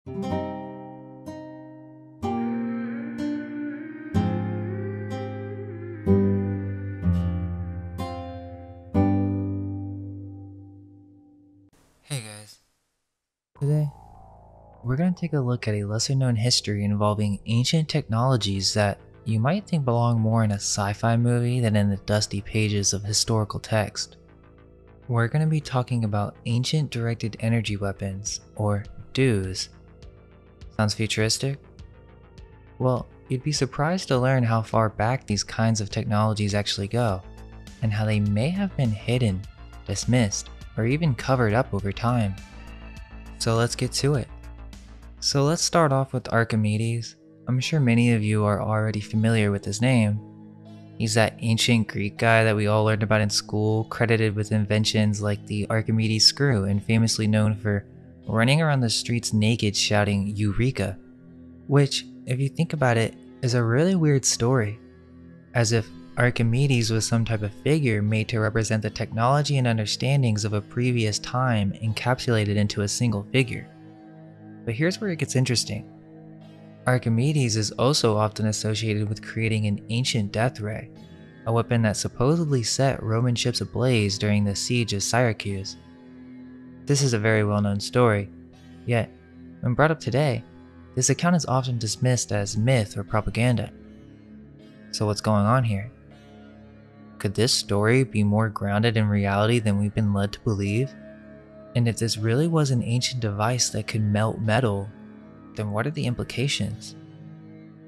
Hey guys, today we're going to take a look at a lesser known history involving ancient technologies that you might think belong more in a sci-fi movie than in the dusty pages of historical text. We're going to be talking about ancient directed energy weapons, or DEWs. Sounds futuristic? Well, you'd be surprised to learn how far back these kinds of technologies actually go, and how they may have been hidden, dismissed, or even covered up over time. So let's get to it. So let's start off with Archimedes. I'm sure many of you are already familiar with his name. He's that ancient Greek guy that we all learned about in school, credited with inventions like the Archimedes screw and famously known for running around the streets naked shouting "Eureka!" Which, if you think about it, is a really weird story. As if Archimedes was some type of figure made to represent the technology and understandings of a previous time encapsulated into a single figure. But here's where it gets interesting. Archimedes is also often associated with creating an ancient death ray, a weapon that supposedly set Roman ships ablaze during the siege of Syracuse. This is a very well-known story, yet, when brought up today, this account is often dismissed as myth or propaganda. So what's going on here? Could this story be more grounded in reality than we've been led to believe? And if this really was an ancient device that could melt metal, then what are the implications?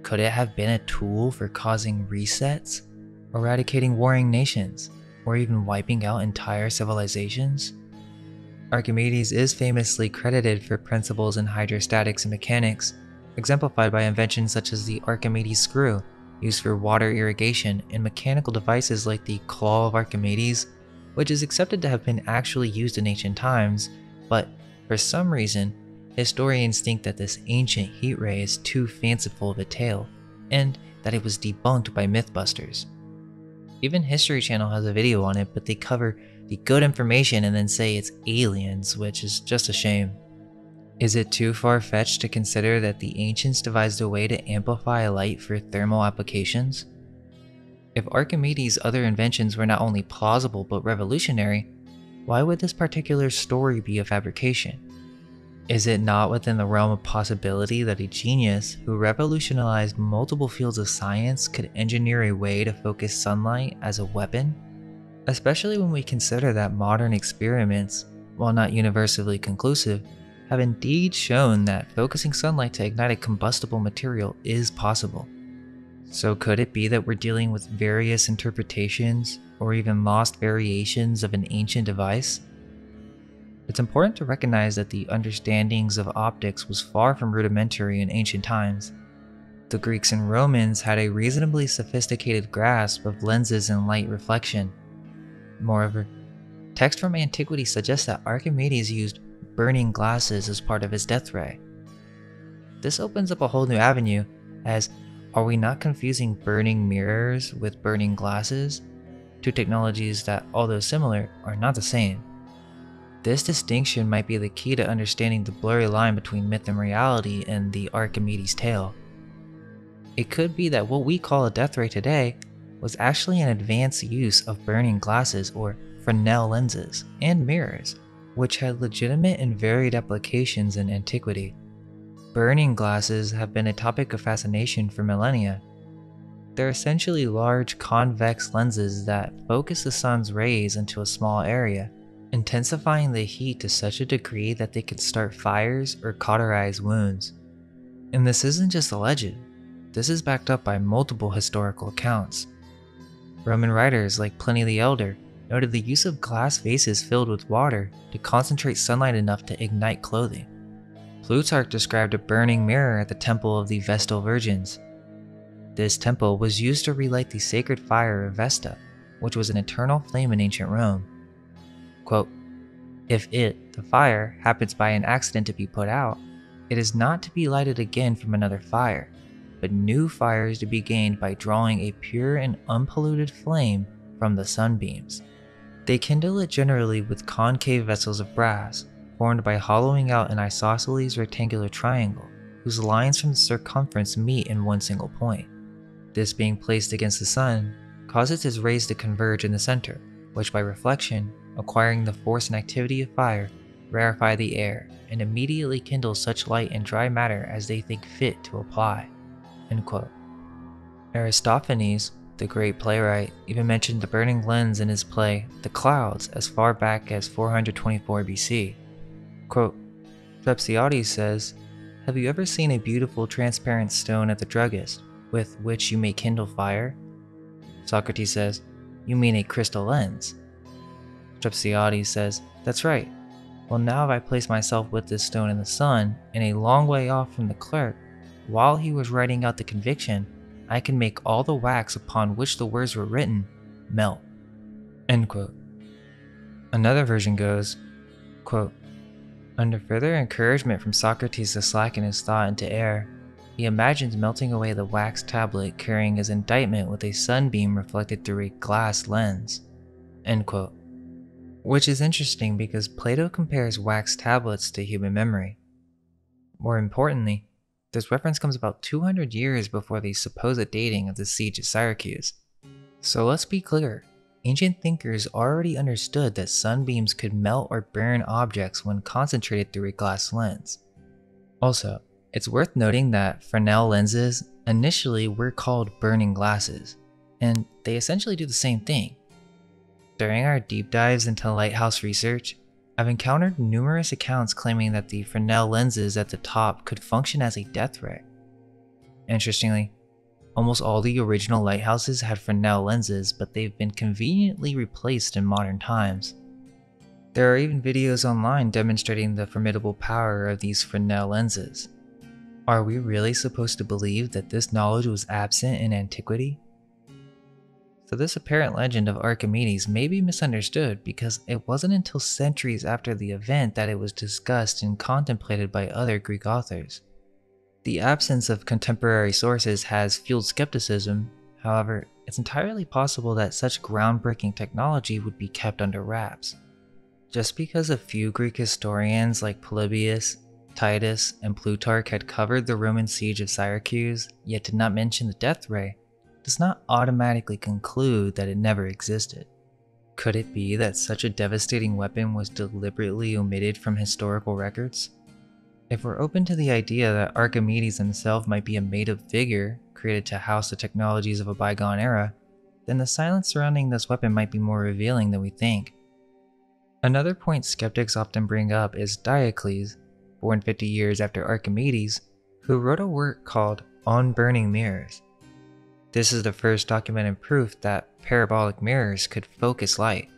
Could it have been a tool for causing resets, eradicating warring nations, or even wiping out entire civilizations? Archimedes is famously credited for principles in hydrostatics and mechanics, exemplified by inventions such as the Archimedes screw, used for water irrigation, and mechanical devices like the claw of Archimedes, which is accepted to have been actually used in ancient times, but for some reason, historians think that this ancient heat ray is too fanciful of a tale, and that it was debunked by Mythbusters. Even History Channel has a video on it, but they cover the good information and then say it's aliens, which is just a shame. Is it too far-fetched to consider that the ancients devised a way to amplify light for thermal applications? If Archimedes' other inventions were not only plausible but revolutionary, why would this particular story be a fabrication? Is it not within the realm of possibility that a genius who revolutionized multiple fields of science could engineer a way to focus sunlight as a weapon? Especially when we consider that modern experiments, while not universally conclusive, have indeed shown that focusing sunlight to ignite a combustible material is possible. So could it be that we're dealing with various interpretations or even lost variations of an ancient device? It's important to recognize that the understandings of optics was far from rudimentary in ancient times. The Greeks and Romans had a reasonably sophisticated grasp of lenses and light reflection. Moreover, text from antiquity suggests that Archimedes used burning glasses as part of his death ray. This opens up a whole new avenue, as are we not confusing burning mirrors with burning glasses? Two technologies that, although similar, are not the same. This distinction might be the key to understanding the blurry line between myth and reality in the Archimedes tale. It could be that what we call a death ray today was actually an advanced use of burning glasses or Fresnel lenses and mirrors, which had legitimate and varied applications in antiquity. Burning glasses have been a topic of fascination for millennia. They're essentially large convex lenses that focus the sun's rays into a small area, intensifying the heat to such a degree that they can start fires or cauterize wounds. And this isn't just a legend. This is backed up by multiple historical accounts. Roman writers like Pliny the Elder noted the use of glass vases filled with water to concentrate sunlight enough to ignite clothing. Plutarch described a burning mirror at the temple of the Vestal Virgins. This temple was used to relight the sacred fire of Vesta, which was an eternal flame in ancient Rome. Quote, "If it, the fire, happens by an accident to be put out, it is not to be lighted again from another fire, but new fire is to be gained by drawing a pure and unpolluted flame from the sunbeams. They kindle it generally with concave vessels of brass, formed by hollowing out an isosceles rectangular triangle whose lines from the circumference meet in one single point. This being placed against the sun causes its rays to converge in the center, which by reflection, acquiring the force and activity of fire, rarefy the air and immediately kindle such light and dry matter as they think fit to apply." End quote. Aristophanes, the great playwright, even mentioned the burning lens in his play The Clouds as far back as 424 BC. Quote, Strepsiades says, "Have you ever seen a beautiful transparent stone at the druggist, with which you may kindle fire?" Socrates says, "You mean a crystal lens?" Strepsiades says, "That's right. Well, now if I place myself with this stone in the sun, and a long way off from the clerk, while he was writing out the conviction, I can make all the wax upon which the words were written melt." End quote. Another version goes, quote, "Under further encouragement from Socrates to slacken his thought into air, he imagines melting away the wax tablet carrying his indictment with a sunbeam reflected through a glass lens." End quote. Which is interesting because Plato compares wax tablets to human memory. More importantly, this reference comes about 200 years before the supposed dating of the siege of Syracuse. So let's be clear, ancient thinkers already understood that sunbeams could melt or burn objects when concentrated through a glass lens. Also, it's worth noting that Fresnel lenses initially were called burning glasses, and they essentially do the same thing. During our deep dives into lighthouse research, I've encountered numerous accounts claiming that the Fresnel lenses at the top could function as a death ray. Interestingly, almost all the original lighthouses had Fresnel lenses, but they've been conveniently replaced in modern times. There are even videos online demonstrating the formidable power of these Fresnel lenses. Are we really supposed to believe that this knowledge was absent in antiquity? So this apparent legend of Archimedes may be misunderstood because it wasn't until centuries after the event that it was discussed and contemplated by other Greek authors. The absence of contemporary sources has fueled skepticism. However, it's entirely possible that such groundbreaking technology would be kept under wraps. Just because a few Greek historians like Polybius, Titus, and Plutarch had covered the Roman siege of Syracuse, yet did not mention the death ray, does not automatically conclude that it never existed. Could it be that such a devastating weapon was deliberately omitted from historical records? If we're open to the idea that Archimedes himself might be a made-up figure created to house the technologies of a bygone era, then the silence surrounding this weapon might be more revealing than we think. Another point skeptics often bring up is Diocles, born 50 years after Archimedes, who wrote a work called On Burning Mirrors. This is the first documented proof that parabolic mirrors could focus light.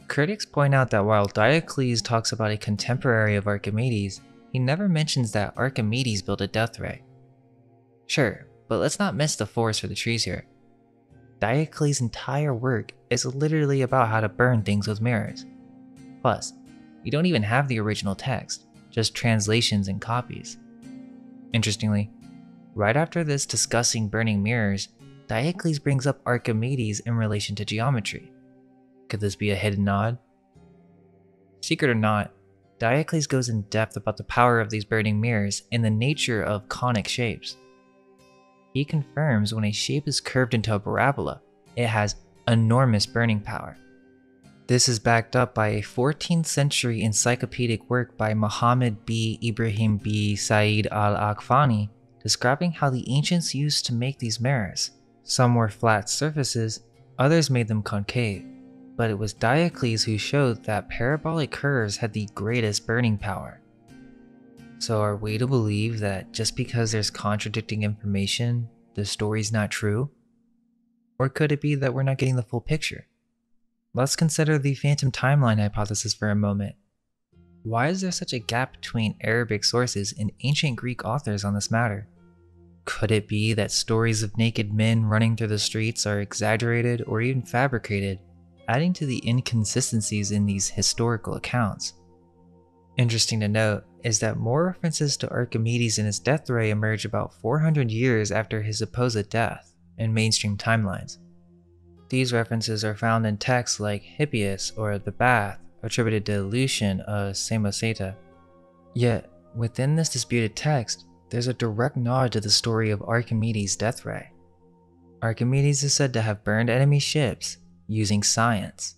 Critics point out that while Diocles talks about a contemporary of Archimedes, he never mentions that Archimedes built a death ray. Sure, but let's not miss the forest for the trees here. Diocles' entire work is literally about how to burn things with mirrors. Plus, you don't even have the original text, just translations and copies. Interestingly, right after this discussing burning mirrors, Diocles brings up Archimedes in relation to geometry. Could this be a hidden nod? Secret or not, Diocles goes in depth about the power of these burning mirrors and the nature of conic shapes. He confirms when a shape is curved into a parabola, it has enormous burning power. This is backed up by a 14th century encyclopedic work by Muhammad B. Ibrahim B. Said al-Akfani describing how the ancients used to make these mirrors. Some were flat surfaces, others made them concave, but it was Diocles who showed that parabolic curves had the greatest burning power. So are we to believe that just because there's contradicting information, the story's not true? Or could it be that we're not getting the full picture? Let's consider the phantom timeline hypothesis for a moment. Why is there such a gap between Arabic sources and ancient Greek authors on this matter? Could it be that stories of naked men running through the streets are exaggerated or even fabricated, adding to the inconsistencies in these historical accounts? Interesting to note is that more references to Archimedes and his death ray emerge about 400 years after his supposed death in mainstream timelines. These references are found in texts like Hippias or The Bath, attributed to Lucian of Samosata. Yet, within this disputed text, there's a direct nod to the story of Archimedes' death ray. Archimedes is said to have burned enemy ships using science.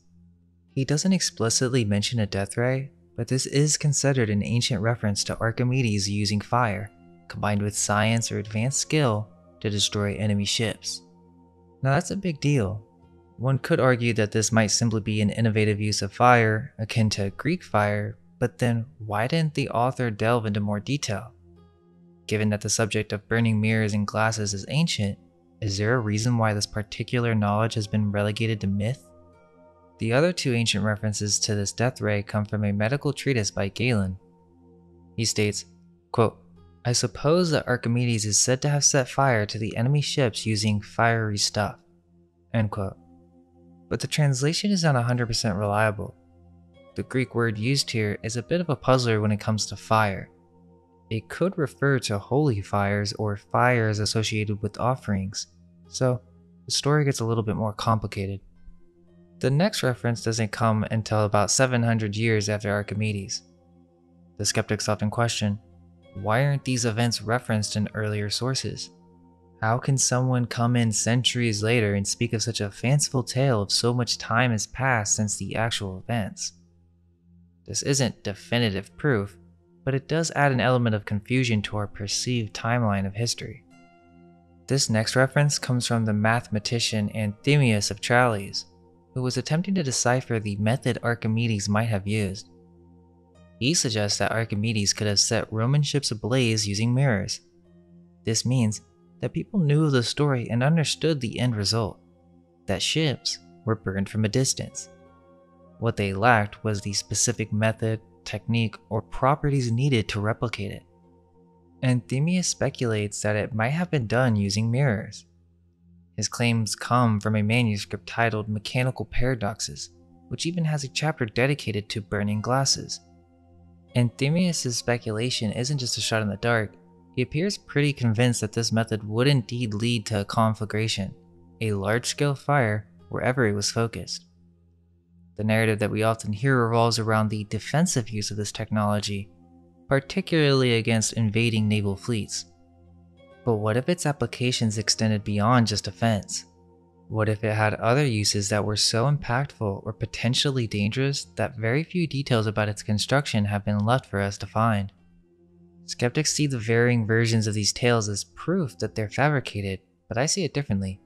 He doesn't explicitly mention a death ray, but this is considered an ancient reference to Archimedes using fire, combined with science or advanced skill, to destroy enemy ships. Now that's a big deal. One could argue that this might simply be an innovative use of fire, akin to Greek fire, but then why didn't the author delve into more detail? Given that the subject of burning mirrors and glasses is ancient, is there a reason why this particular knowledge has been relegated to myth? The other two ancient references to this death ray come from a medical treatise by Galen. He states, quote, "I suppose that Archimedes is said to have set fire to the enemy ships using fiery stuff," end quote. But the translation is not 100% reliable. The Greek word used here is a bit of a puzzler when it comes to fire. It could refer to holy fires or fires associated with offerings, so the story gets a little bit more complicated. The next reference doesn't come until about 700 years after Archimedes. The skeptics often question, why aren't these events referenced in earlier sources? How can someone come in centuries later and speak of such a fanciful tale if so much time has passed since the actual events? This isn't definitive proof, but it does add an element of confusion to our perceived timeline of history. This next reference comes from the mathematician Anthemius of Tralles, who was attempting to decipher the method Archimedes might have used. He suggests that Archimedes could have set Roman ships ablaze using mirrors. This means that people knew of the story and understood the end result, that ships were burned from a distance. What they lacked was the specific method, technique, or properties needed to replicate it. Anthemius speculates that it might have been done using mirrors. His claims come from a manuscript titled Mechanical Paradoxes, which even has a chapter dedicated to burning glasses. Anthemius' speculation isn't just a shot in the dark. He appears pretty convinced that this method would indeed lead to a conflagration, a large-scale fire wherever it was focused. The narrative that we often hear revolves around the defensive use of this technology, particularly against invading naval fleets. But what if its applications extended beyond just defense? What if it had other uses that were so impactful or potentially dangerous that very few details about its construction have been left for us to find? Skeptics see the varying versions of these tales as proof that they're fabricated, but I see it differently.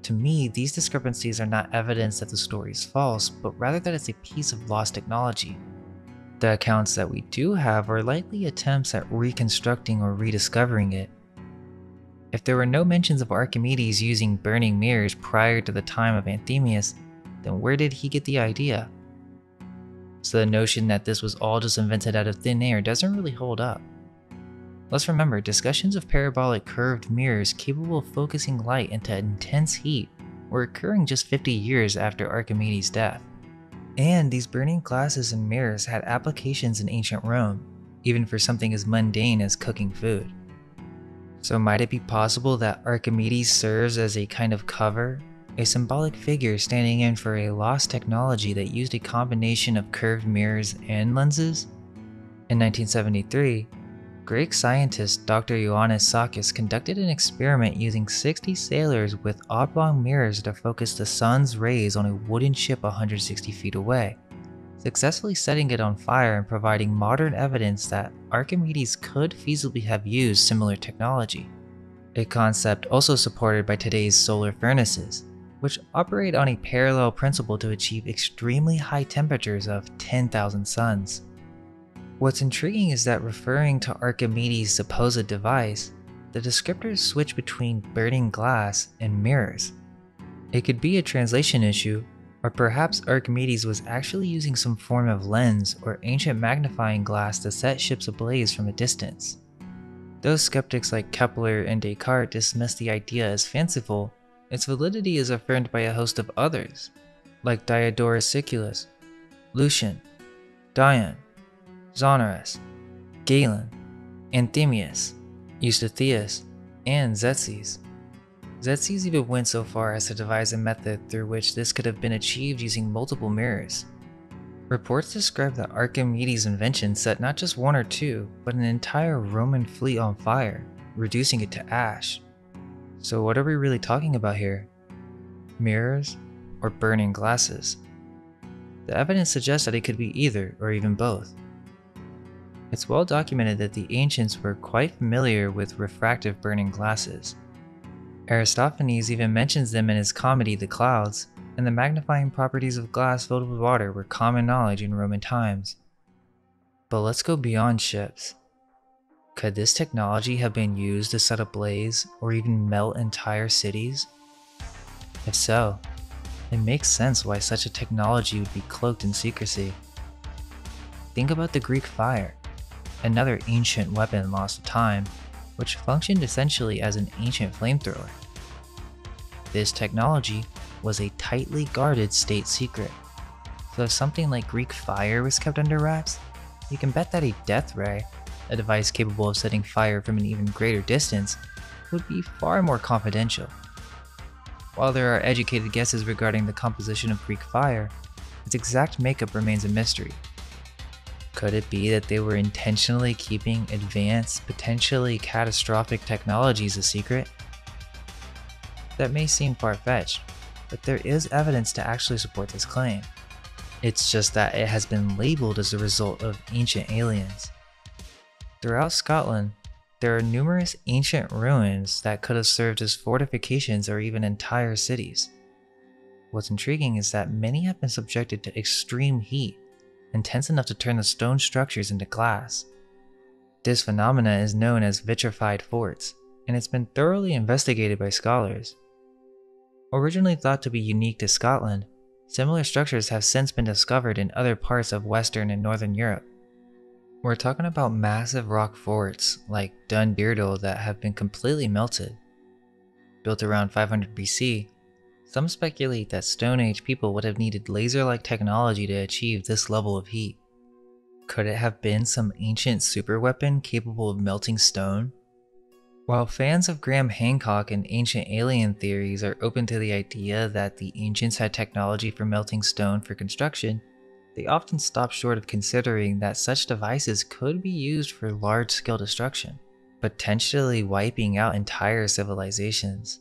To me, these discrepancies are not evidence that the story is false, but rather that it's a piece of lost technology. The accounts that we do have are likely attempts at reconstructing or rediscovering it. If there were no mentions of Archimedes using burning mirrors prior to the time of Anthemius, then where did he get the idea? So the notion that this was all just invented out of thin air doesn't really hold up. Let's remember, discussions of parabolic curved mirrors capable of focusing light into intense heat were occurring just 50 years after Archimedes' death. And these burning glasses and mirrors had applications in ancient Rome, even for something as mundane as cooking food. So might it be possible that Archimedes serves as a kind of cover, a symbolic figure standing in for a lost technology that used a combination of curved mirrors and lenses? In 1973, Greek scientist Dr. Ioannis Sakis conducted an experiment using 60 sailors with oblong mirrors to focus the sun's rays on a wooden ship 160 feet away, successfully setting it on fire and providing modern evidence that Archimedes could feasibly have used similar technology, a concept also supported by today's solar furnaces, which operate on a parallel principle to achieve extremely high temperatures of 10,000 suns. What's intriguing is that referring to Archimedes' supposed device, the descriptors switch between burning glass and mirrors. It could be a translation issue, or perhaps Archimedes was actually using some form of lens or ancient magnifying glass to set ships ablaze from a distance. Though skeptics like Kepler and Descartes dismiss the idea as fanciful, its validity is affirmed by a host of others, like Diodorus Siculus, Lucian, Dion, Zonaras, Galen, Anthemius, Eustathius, and Tzetzes. Tzetzes even went so far as to devise a method through which this could have been achieved using multiple mirrors. Reports describe that Archimedes' invention set not just one or two, but an entire Roman fleet on fire, reducing it to ash. So what are we really talking about here? Mirrors or burning glasses? The evidence suggests that it could be either or even both. It's well documented that the ancients were quite familiar with refractive burning glasses. Aristophanes even mentions them in his comedy The Clouds, and the magnifying properties of glass filled with water were common knowledge in Roman times. But let's go beyond ships. Could this technology have been used to set ablaze or even melt entire cities? If so, it makes sense why such a technology would be cloaked in secrecy. Think about the Greek fire, another ancient weapon lost to time, which functioned essentially as an ancient flamethrower. This technology was a tightly guarded state secret, so if something like Greek fire was kept under wraps, you can bet that a death ray, a device capable of setting fire from an even greater distance, would be far more confidential. While there are educated guesses regarding the composition of Greek fire, its exact makeup remains a mystery. Could it be that they were intentionally keeping advanced, potentially catastrophic technologies a secret? That may seem far-fetched, but there is evidence to actually support this claim. It's just that it has been labeled as a result of ancient aliens. Throughout Scotland, there are numerous ancient ruins that could have served as fortifications or even entire cities. What's intriguing is that many have been subjected to extreme heat, intense enough to turn the stone structures into glass. This phenomena is known as vitrified forts, and it's been thoroughly investigated by scholars. Originally thought to be unique to Scotland, similar structures have since been discovered in other parts of Western and Northern Europe. We're talking about massive rock forts like Dun Beardle that have been completely melted. Built around 500 BC, some speculate that Stone Age people would have needed laser-like technology to achieve this level of heat. Could it have been some ancient superweapon capable of melting stone? While fans of Graham Hancock and ancient alien theories are open to the idea that the ancients had technology for melting stone for construction, they often stop short of considering that such devices could be used for large-scale destruction, potentially wiping out entire civilizations.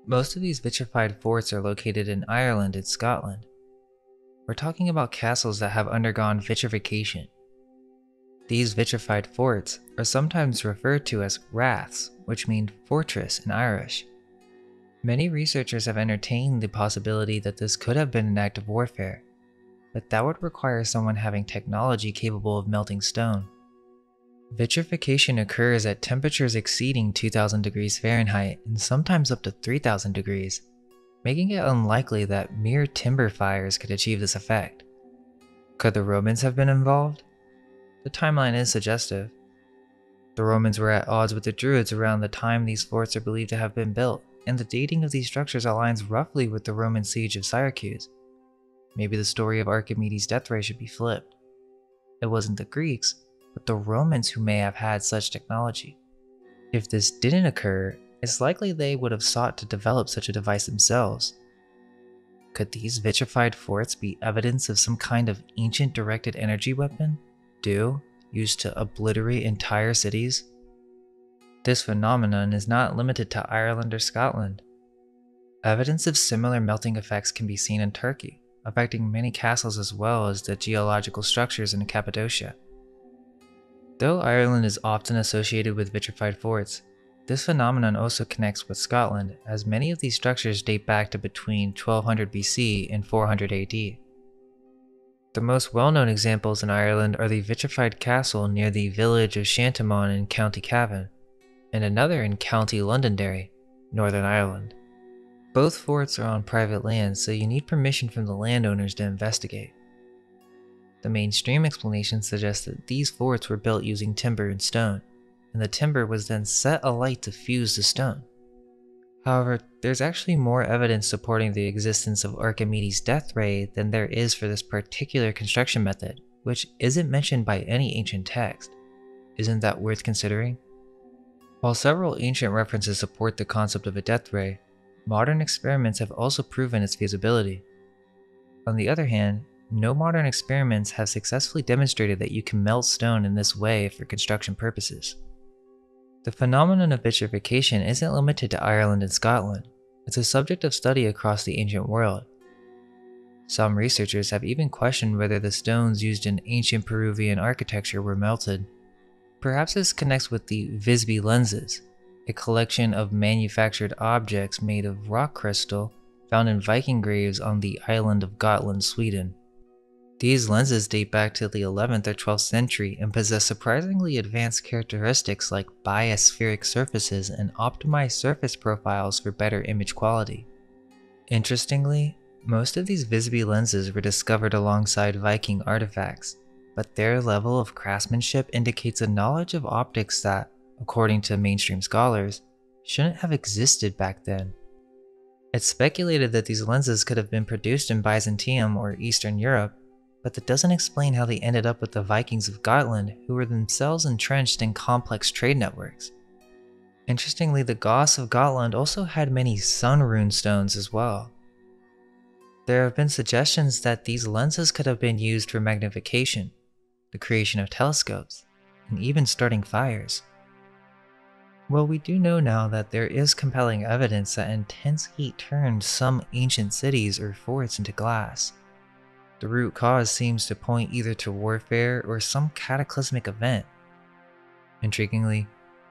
Most of these vitrified forts are located in Ireland and Scotland. We're talking about castles that have undergone vitrification. These vitrified forts are sometimes referred to as raths, which mean fortress in Irish. Many researchers have entertained the possibility that this could have been an act of warfare, but that would require someone having technology capable of melting stone. Vitrification occurs at temperatures exceeding 2000 degrees Fahrenheit and sometimes up to 3000 degrees, making it unlikely that mere timber fires could achieve this effect. Could the Romans have been involved? The timeline is suggestive. The Romans were at odds with the Druids around the time these forts are believed to have been built, and the dating of these structures aligns roughly with the Roman siege of Syracuse. Maybe the story of Archimedes' death ray should be flipped. It wasn't the Greeks, but the Romans who may have had such technology. If this didn't occur, it's likely they would have sought to develop such a device themselves. Could these vitrified forts be evidence of some kind of ancient directed energy weapon, used to obliterate entire cities? This phenomenon is not limited to Ireland or Scotland. Evidence of similar melting effects can be seen in Turkey, affecting many castles as well as the geological structures in Cappadocia. Though Ireland is often associated with vitrified forts, this phenomenon also connects with Scotland, as many of these structures date back to between 1200 BC and 400 AD. The most well-known examples in Ireland are the vitrified castle near the village of Shantamon in County Cavan, and another in County Londonderry, Northern Ireland. Both forts are on private land, so you need permission from the landowners to investigate. The mainstream explanation suggests that these forts were built using timber and stone, and the timber was then set alight to fuse the stone. However, there's actually more evidence supporting the existence of Archimedes' death ray than there is for this particular construction method, which isn't mentioned by any ancient text. Isn't that worth considering? While several ancient references support the concept of a death ray, modern experiments have also proven its feasibility. On the other hand, no modern experiments have successfully demonstrated that you can melt stone in this way for construction purposes. The phenomenon of vitrification isn't limited to Ireland and Scotland. It's a subject of study across the ancient world. Some researchers have even questioned whether the stones used in ancient Peruvian architecture were melted. Perhaps this connects with the Visby lenses, a collection of manufactured objects made of rock crystal found in Viking graves on the island of Gotland, Sweden. These lenses date back to the 11th or 12th century and possess surprisingly advanced characteristics like biaspheric surfaces and optimized surface profiles for better image quality. Interestingly, most of these Visby lenses were discovered alongside Viking artifacts, but their level of craftsmanship indicates a knowledge of optics that, according to mainstream scholars, shouldn't have existed back then. It's speculated that these lenses could have been produced in Byzantium or Eastern Europe, but that doesn't explain how they ended up with the Vikings of Gotland, who were themselves entrenched in complex trade networks. Interestingly, the Goths of Gotland also had many sun rune stones as well. There have been suggestions that these lenses could have been used for magnification, the creation of telescopes, and even starting fires. Well, we do know now that there is compelling evidence that intense heat turned some ancient cities or forts into glass. The root cause seems to point either to warfare or some cataclysmic event. Intriguingly,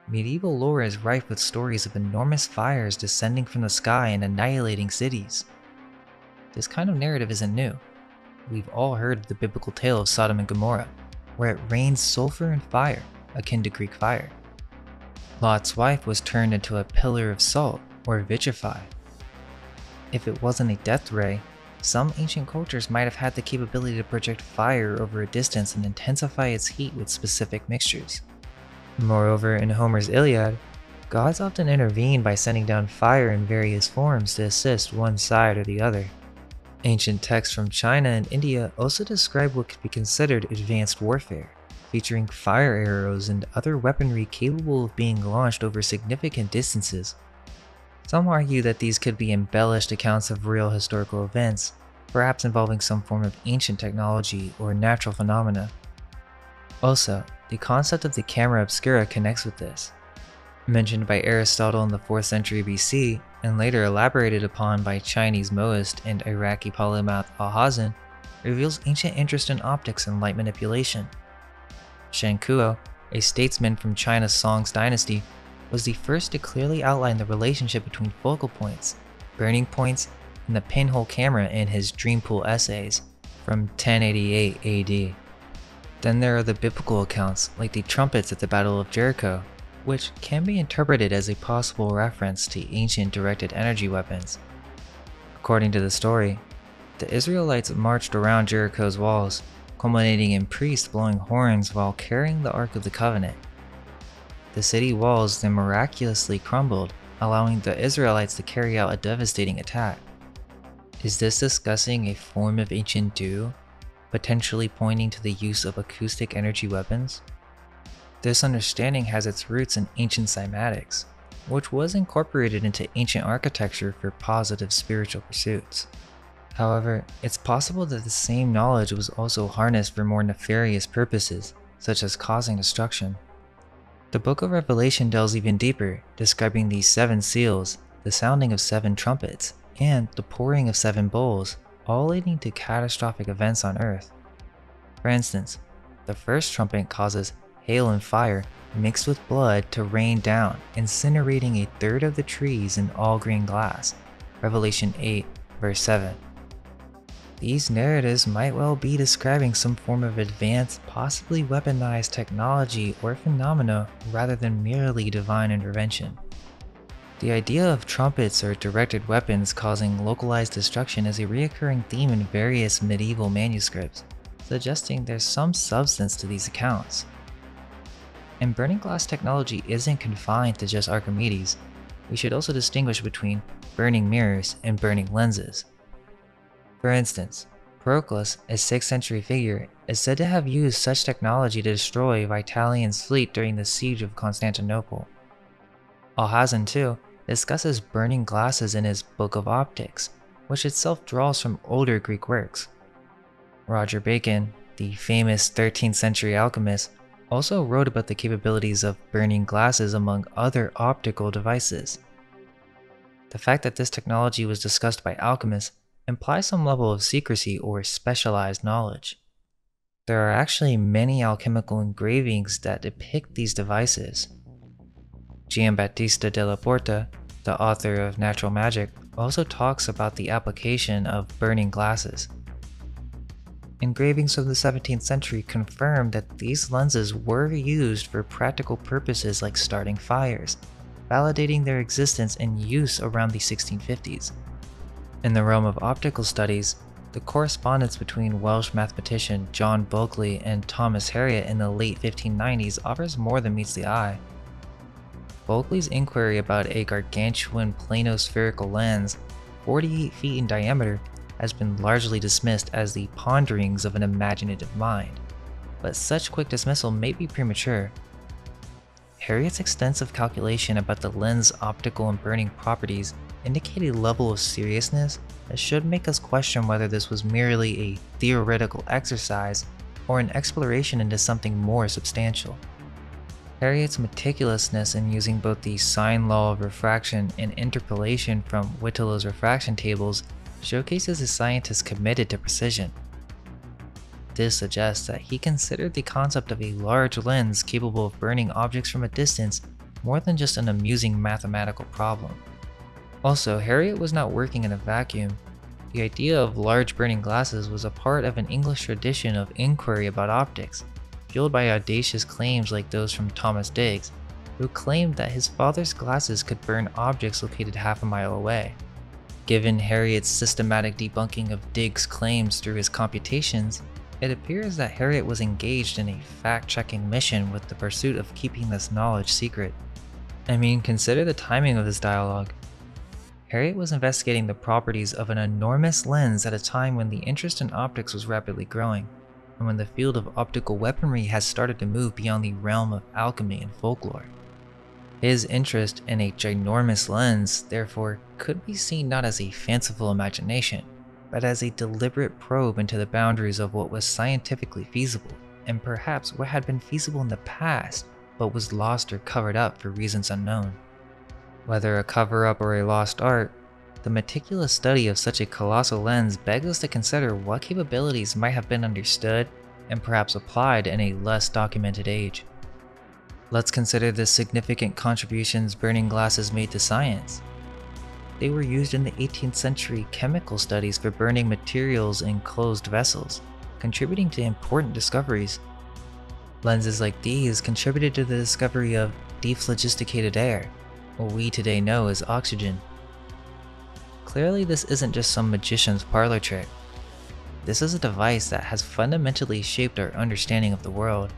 medieval lore is rife with stories of enormous fires descending from the sky and annihilating cities. This kind of narrative isn't new. We've all heard of the biblical tale of Sodom and Gomorrah, where it rains sulfur and fire, akin to Greek fire. Lot's wife was turned into a pillar of salt, or vitrified. If it wasn't a death ray, some ancient cultures might have had the capability to project fire over a distance and intensify its heat with specific mixtures. Moreover, in Homer's Iliad, gods often intervene by sending down fire in various forms to assist one side or the other. Ancient texts from China and India also describe what could be considered advanced warfare, featuring fire arrows and other weaponry capable of being launched over significant distances. Some argue that these could be embellished accounts of real historical events, perhaps involving some form of ancient technology or natural phenomena. Also, the concept of the camera obscura connects with this. Mentioned by Aristotle in the 4th century BC, and later elaborated upon by Chinese Moist and Iraqi polymath Alhazen, reveals ancient interest in optics and light manipulation. Shen Kuo, a statesman from China's Song's dynasty, was the first to clearly outline the relationship between focal points, burning points, and the pinhole camera in his Dreampool essays from 1088 AD. Then there are the biblical accounts, like the trumpets at the Battle of Jericho, which can be interpreted as a possible reference to ancient directed energy weapons. According to the story, the Israelites marched around Jericho's walls, culminating in priests blowing horns while carrying the Ark of the Covenant. The city walls then miraculously crumbled, allowing the Israelites to carry out a devastating attack. Is this discussing a form of ancient dew, potentially pointing to the use of acoustic energy weapons? This understanding has its roots in ancient cymatics, which was incorporated into ancient architecture for positive spiritual pursuits. However, it's possible that the same knowledge was also harnessed for more nefarious purposes, such as causing destruction. The Book of Revelation delves even deeper, describing the 7 seals, the sounding of 7 trumpets, and the pouring of 7 bowls, all leading to catastrophic events on Earth. For instance, the first trumpet causes hail and fire mixed with blood to rain down, incinerating a third of the trees in all green glass. Revelation 8, verse 7. These narratives might well be describing some form of advanced, possibly weaponized technology or phenomena rather than merely divine intervention. The idea of trumpets or directed weapons causing localized destruction is a recurring theme in various medieval manuscripts, suggesting there's some substance to these accounts. And burning glass technology isn't confined to just Archimedes. We should also distinguish between burning mirrors and burning lenses. For instance, Proclus, a 6th century figure, is said to have used such technology to destroy Vitalian's fleet during the siege of Constantinople. Alhazen, too, discusses burning glasses in his Book of Optics, which itself draws from older Greek works. Roger Bacon, the famous 13th century alchemist, also wrote about the capabilities of burning glasses among other optical devices. The fact that this technology was discussed by alchemists implies some level of secrecy or specialized knowledge. There are actually many alchemical engravings that depict these devices. Giambattista della Porta, the author of Natural Magic, also talks about the application of burning glasses. Engravings from the 17th century confirm that these lenses were used for practical purposes like starting fires, validating their existence and use around the 1650s. In the realm of optical studies, the correspondence between Welsh mathematician John Bulkley and Thomas Harriot in the late 1590s offers more than meets the eye. Bulkley's inquiry about a gargantuan planospherical lens, 48 feet in diameter, has been largely dismissed as the ponderings of an imaginative mind, but such quick dismissal may be premature. Harriot's extensive calculation about the lens' optical and burning properties indicate a level of seriousness that should make us question whether this was merely a theoretical exercise or an exploration into something more substantial. Harriot's meticulousness in using both the sine law of refraction and interpolation from Whittlow's refraction tables showcases a scientist committed to precision. This suggests that he considered the concept of a large lens capable of burning objects from a distance more than just an amusing mathematical problem. Also, Harriot was not working in a vacuum. The idea of large burning glasses was a part of an English tradition of inquiry about optics, fueled by audacious claims like those from Thomas Digges, who claimed that his father's glasses could burn objects located half a mile away. Given Harriot's systematic debunking of Digges' claims through his computations, it appears that Harriot was engaged in a fact-checking mission with the pursuit of keeping this knowledge secret. I mean, consider the timing of this dialogue. Harriot was investigating the properties of an enormous lens at a time when the interest in optics was rapidly growing, and when the field of optical weaponry has started to move beyond the realm of alchemy and folklore. His interest in a ginormous lens, therefore, could be seen not as a fanciful imagination, but as a deliberate probe into the boundaries of what was scientifically feasible, and perhaps what had been feasible in the past, but was lost or covered up for reasons unknown. Whether a cover-up or a lost art, the meticulous study of such a colossal lens begs us to consider what capabilities might have been understood and perhaps applied in a less documented age. Let's consider the significant contributions burning glasses made to science. They were used in the 18th century chemical studies for burning materials in closed vessels, contributing to important discoveries. Lenses like these contributed to the discovery of dephlogisticated air, what we today know as oxygen. Clearly, this isn't just some magician's parlor trick. This is a device that has fundamentally shaped our understanding of the world.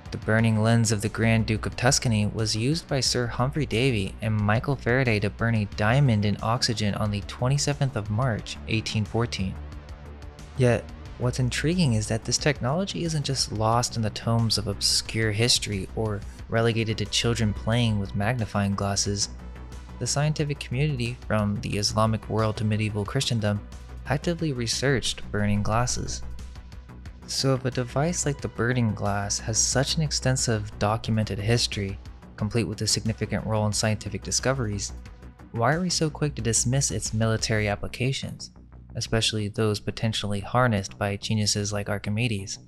The burning lens of the Grand Duke of Tuscany was used by Sir Humphrey Davy and Michael Faraday to burn a diamond in oxygen on the 27th of March, 1814. Yet, what's intriguing is that this technology isn't just lost in the tomes of obscure history or relegated to children playing with magnifying glasses. The scientific community, from the Islamic world to medieval Christendom, actively researched burning glasses. So if a device like the burning glass has such an extensive documented history, complete with a significant role in scientific discoveries, why are we so quick to dismiss its military applications, especially those potentially harnessed by geniuses like Archimedes?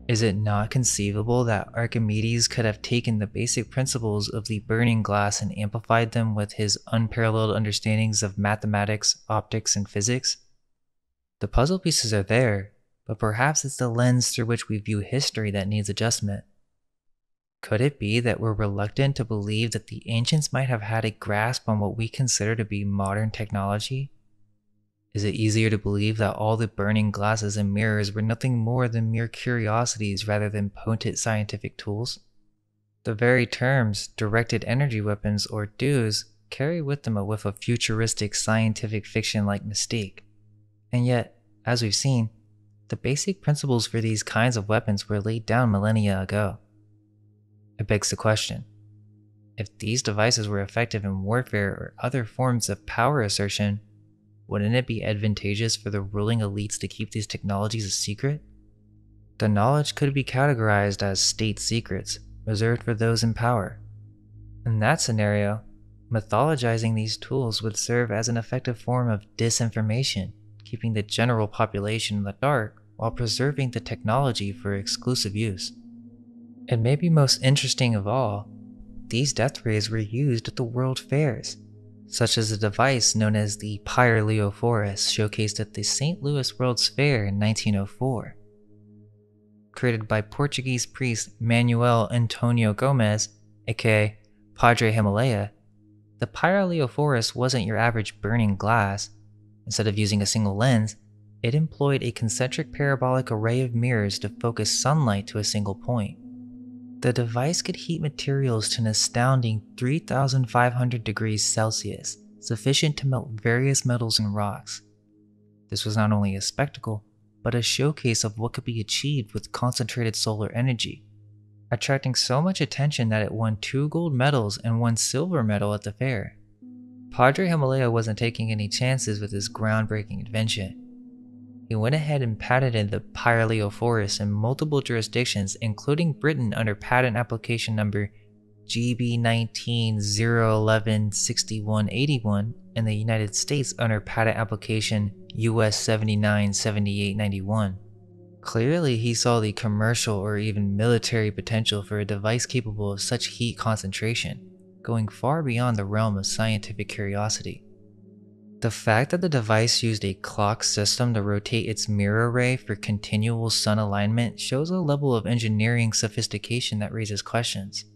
Is it not conceivable that Archimedes could have taken the basic principles of the burning glass and amplified them with his unparalleled understandings of mathematics, optics, and physics? The puzzle pieces are there, but perhaps it's the lens through which we view history that needs adjustment. Could it be that we're reluctant to believe that the ancients might have had a grasp on what we consider to be modern technology? Is it easier to believe that all the burning glasses and mirrors were nothing more than mere curiosities rather than potent scientific tools? The very terms directed energy weapons or DEWs carry with them a whiff of futuristic scientific fiction-like mystique. And yet, as we've seen, the basic principles for these kinds of weapons were laid down millennia ago. It begs the question, if these devices were effective in warfare or other forms of power assertion, wouldn't it be advantageous for the ruling elites to keep these technologies a secret? The knowledge could be categorized as state secrets, reserved for those in power. In that scenario, mythologizing these tools would serve as an effective form of disinformation, keeping the general population in the dark while preserving the technology for exclusive use. And maybe most interesting of all, these death rays were used at the world fairs, such as a device known as the Pyraleophorus showcased at the St. Louis World's Fair in 1904. Created by Portuguese priest Manuel Antonio Gomes, aka Padre Himalaya, the Pyraleophorus wasn't your average burning glass. Instead of using a single lens, it employed a concentric parabolic array of mirrors to focus sunlight to a single point. The device could heat materials to an astounding 3,500 degrees Celsius, sufficient to melt various metals and rocks. This was not only a spectacle, but a showcase of what could be achieved with concentrated solar energy, attracting so much attention that it won 2 gold medals and 1 silver medal at the fair. Padre Himalaya wasn't taking any chances with his groundbreaking invention. He went ahead and patented the Pyraleophorus in multiple jurisdictions, including Britain under patent application number GB19-011-6181 and the United States under patent application US 797891. Clearly, he saw the commercial or even military potential for a device capable of such heat concentration, going far beyond the realm of scientific curiosity. The fact that the device used a clock system to rotate its mirror array for continual sun alignment shows a level of engineering sophistication that raises questions.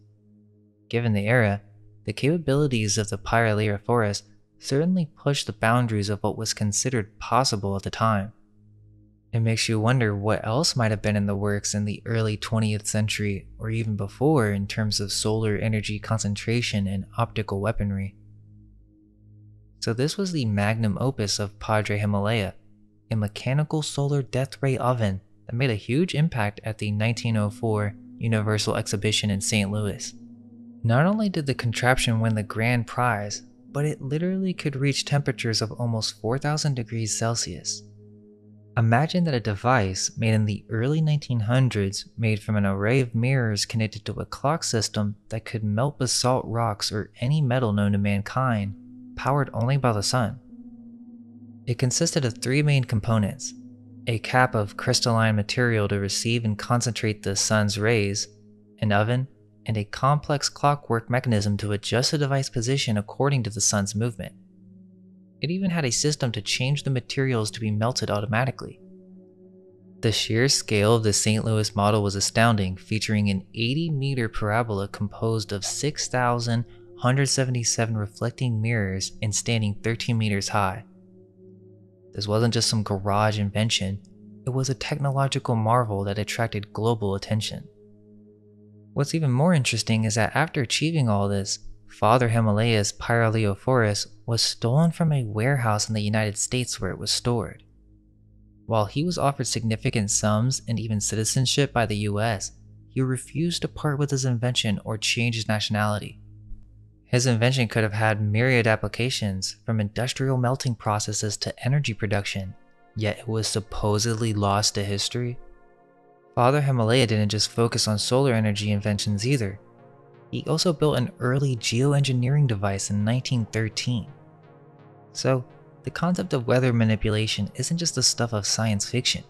Given the era, the capabilities of the Pyraleophorus certainly pushed the boundaries of what was considered possible at the time. It makes you wonder what else might have been in the works in the early 20th century or even before in terms of solar energy concentration and optical weaponry. So this was the magnum opus of Padre Himalaya, a mechanical solar death ray oven that made a huge impact at the 1904 Universal Exhibition in St. Louis. Not only did the contraption win the grand prize, but it literally could reach temperatures of almost 4,000 degrees Celsius. Imagine that a device made in the early 1900s, made from an array of mirrors connected to a clock system that could melt basalt rocks or any metal known to mankind, powered only by the sun. It consisted of 3 main components: a cap of crystalline material to receive and concentrate the sun's rays, an oven, and a complex clockwork mechanism to adjust the device position according to the sun's movement. It even had a system to change the materials to be melted automatically. The sheer scale of the St. Louis model was astounding, featuring an 80-meter parabola composed of 6,177 reflecting mirrors and standing 13 meters high. This wasn't just some garage invention, it was a technological marvel that attracted global attention. What's even more interesting is that after achieving all this, Father Himalaya's Pyraleophorus was stolen from a warehouse in the United States where it was stored. While he was offered significant sums and even citizenship by the US, he refused to part with his invention or change his nationality. His invention could have had myriad applications, from industrial melting processes to energy production, yet it was supposedly lost to history. Father Himalaya didn't just focus on solar energy inventions either. He also built an early geoengineering device in 1913. So, the concept of weather manipulation isn't just the stuff of science fiction.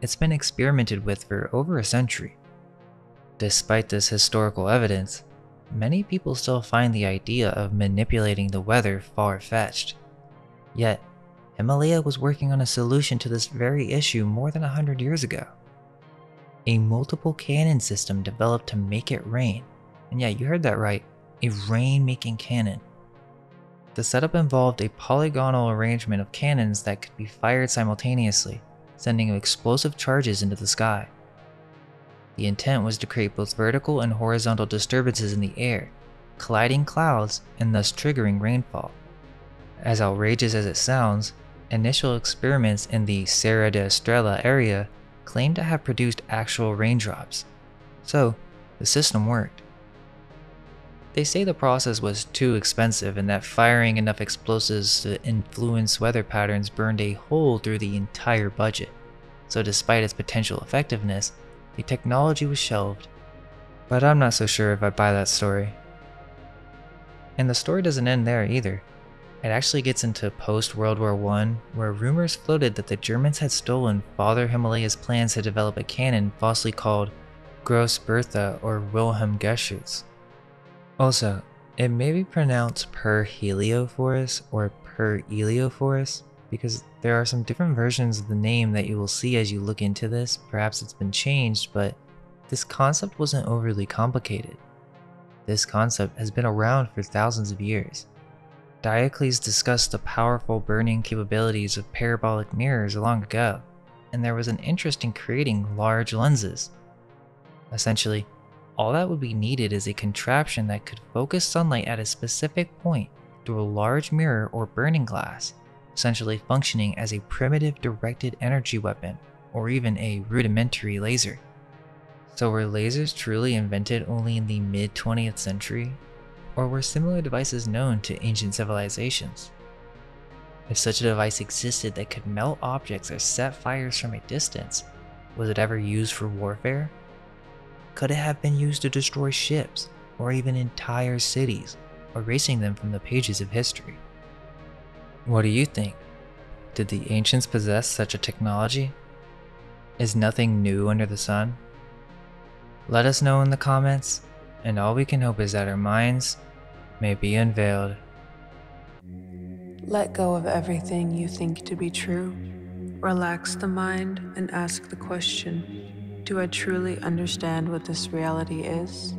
It's been experimented with for over a century. Despite this historical evidence, many people still find the idea of manipulating the weather far-fetched. Yet, Himalaya was working on a solution to this very issue more than 100 years ago. A multiple cannon system developed to make it rain. And yeah, you heard that right, a rain-making cannon. The setup involved a polygonal arrangement of cannons that could be fired simultaneously, sending explosive charges into the sky. The intent was to create both vertical and horizontal disturbances in the air, colliding clouds and thus triggering rainfall. As outrageous as it sounds, initial experiments in the Serra da Estrela area claimed to have produced actual raindrops. So, the system worked. They say the process was too expensive and that firing enough explosives to influence weather patterns burned a hole through the entire budget. So despite its potential effectiveness, the technology was shelved. But I'm not so sure if I buy that story. And the story doesn't end there either. It actually gets into post-World War I, where rumors floated that the Germans had stolen Father Himalaya's plans to develop a cannon falsely called Gross Bertha or Wilhelm Geschütz. Also, it may be pronounced per Heliophorus or per Eliophorus, because there are some different versions of the name that you will see as you look into this. Perhaps it's been changed, but this concept wasn't overly complicated. This concept has been around for thousands of years. Diocles discussed the powerful burning capabilities of parabolic mirrors long ago, and there was an interest in creating large lenses. Essentially, all that would be needed is a contraption that could focus sunlight at a specific point through a large mirror or burning glass, essentially functioning as a primitive directed energy weapon or even a rudimentary laser. So were lasers truly invented only in the mid-20th century? Or were similar devices known to ancient civilizations? If such a device existed that could melt objects or set fires from a distance, was it ever used for warfare? Could it have been used to destroy ships or even entire cities, erasing them from the pages of history? What do you think? Did the ancients possess such a technology? Is nothing new under the sun? Let us know in the comments, and all we can hope is that our minds may be unveiled. Let go of everything you think to be true. Relax the mind and ask the question, do I truly understand what this reality is?